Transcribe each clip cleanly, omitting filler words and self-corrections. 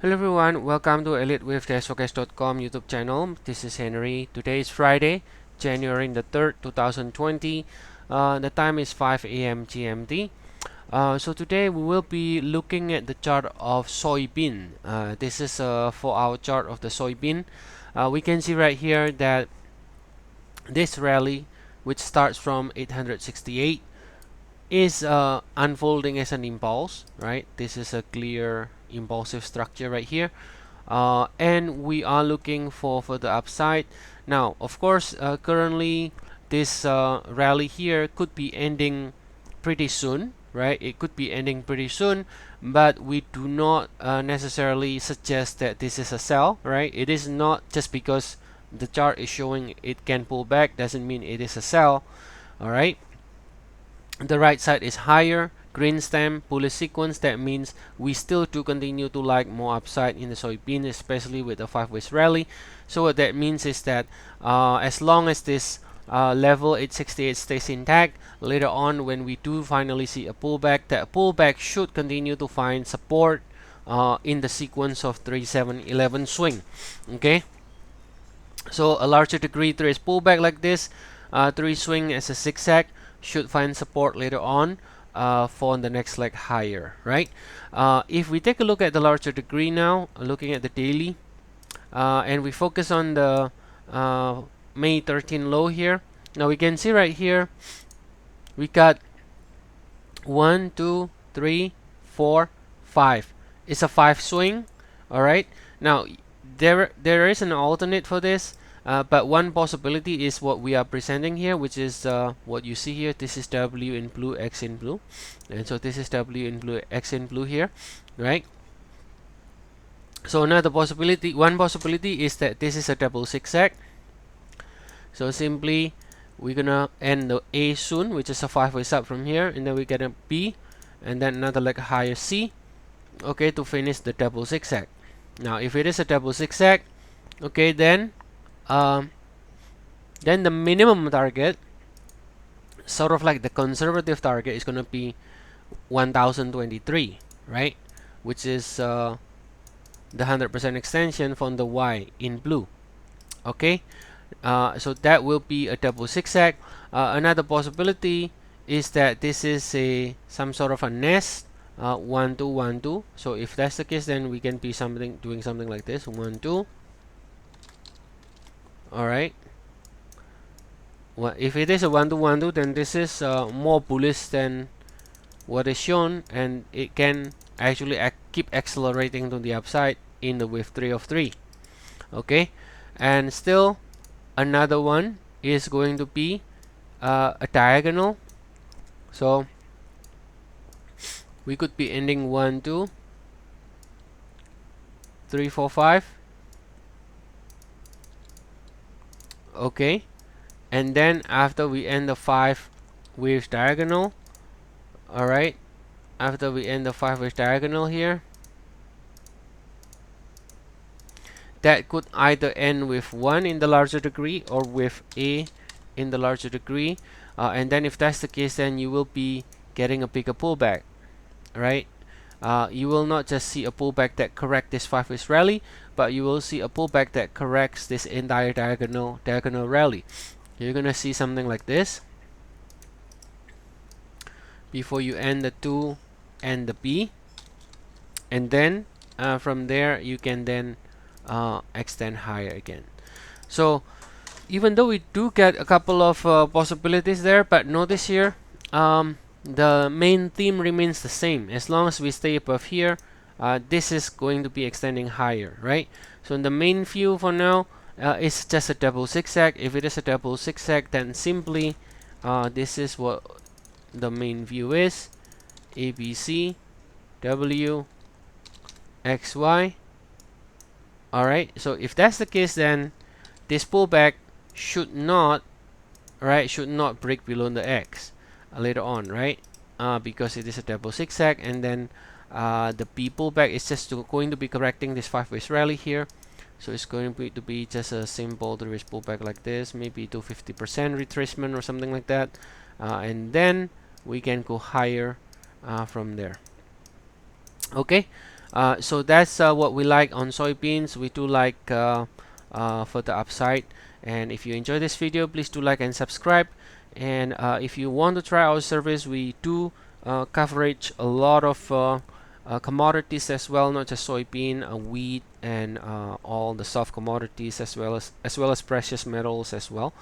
Hello everyone, welcome to Elliott Wave Forex.com YouTube channel. This is Henry. Today is Friday, January the 3rd, 2020. The time is 5 a.m. GMT. So today we will be looking at the chart of soybean. This is a 4-hour chart of the soybean. We can see right here that this rally, which starts from 868, is unfolding as an impulse, right? This is a clear impulsive structure right here, and we are looking for the upside. Now, of course, currently this rally here could be ending pretty soon, right? It could be ending pretty soon, but we do not necessarily suggest that this is a sell, right? It is not just because the chart is showing it can pull back doesn't mean it is a sell. All right, the right side is higher, green stem, bullish sequence. That means we still do continue to like more upside in the soybean, especially with the 5 ways rally. So what that means is that as long as this level 868 stays intact, later on when we do finally see a pullback, that pullback should continue to find support in the sequence of 3-7-11 swing. Okay, so a larger degree 3 is pullback like this, 3 swing as a zigzag should find support later on for the next leg higher, right? If we take a look at the larger degree now, looking at the daily, and we focus on the May 13 low here, now we can see right here we got 1, 2, 3, 4, 5. It's a 5 swing. All right, now there is an alternate for this. But one possibility is what we are presenting here, which is what you see here. This is W in blue, X in blue, and so this is W in blue, X in blue here, right? So another possibility, one possibility is that this is a double zigzag. So simply we're gonna end the A soon, which is a 5 ways up from here, and then we get a B, and then another leg higher C, okay, to finish the double zigzag. Now if it is a double zigzag, okay, then the minimum target, sort of like the conservative target, is going to be 1023, right? Which is the 100% extension from the Y in blue. Okay, so that will be a double zigzag. Another possibility is that this is some sort of a nest, 1 2 1 2. So if that's the case, then we can be doing something like this, 1 2. All right. Well, if it is a 1 2 1 2, then this is more bullish than what is shown, and it can actually keep accelerating to the upside in the wave 3 of 3. Okay, and still another one is going to be a diagonal. So we could be ending 1 2 3 4 5. Okay, and then after we end the 5 waves diagonal, all right, after we end the 5 waves diagonal here, that could either end with 1 in the larger degree or with A in the larger degree, and then if that's the case, then you will be getting a bigger pullback, right? You will not just see a pullback that corrects this 5 ways rally, but you will see a pullback that corrects this entire diagonal rally. You're gonna see something like this before you end the 2 and the B, and then from there you can then extend higher again. So even though we do get a couple of possibilities there, but notice here the main theme remains the same. As long as we stay above here, this is going to be extending higher, right? So in the main view for now, it's just a double zigzag. If it is a double zigzag, then simply this is what the main view is: ABC, W, X, Y. All right. So if that's the case, then this pullback should not break below the X later on, right? Because it is a double zigzag, and then the B pullback is just going to be correcting this 5 ways rally here. So it's going to be just a simple 3 ways pullback like this, maybe to 50% retracement or something like that, and then we can go higher from there. Okay, So that's what we like on soybeans. We do like for the upside. And if you enjoy this video, please do like and subscribe. And if you want to try our service, we do coverage a lot of commodities as well, not just soybean, wheat, and all the soft commodities, as well as precious metals as well.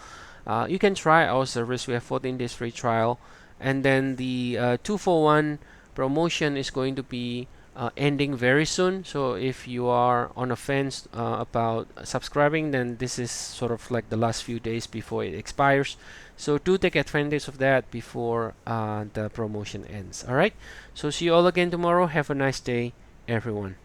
You can try our service. We have 14 days free trial, and then the 2-for-1 promotion is going to be ending very soon. So if you are on a fence about subscribing, then this is sort of like the last few days before it expires. So do take advantage of that before the promotion ends. All right. So see you all again tomorrow. Have a nice day, everyone.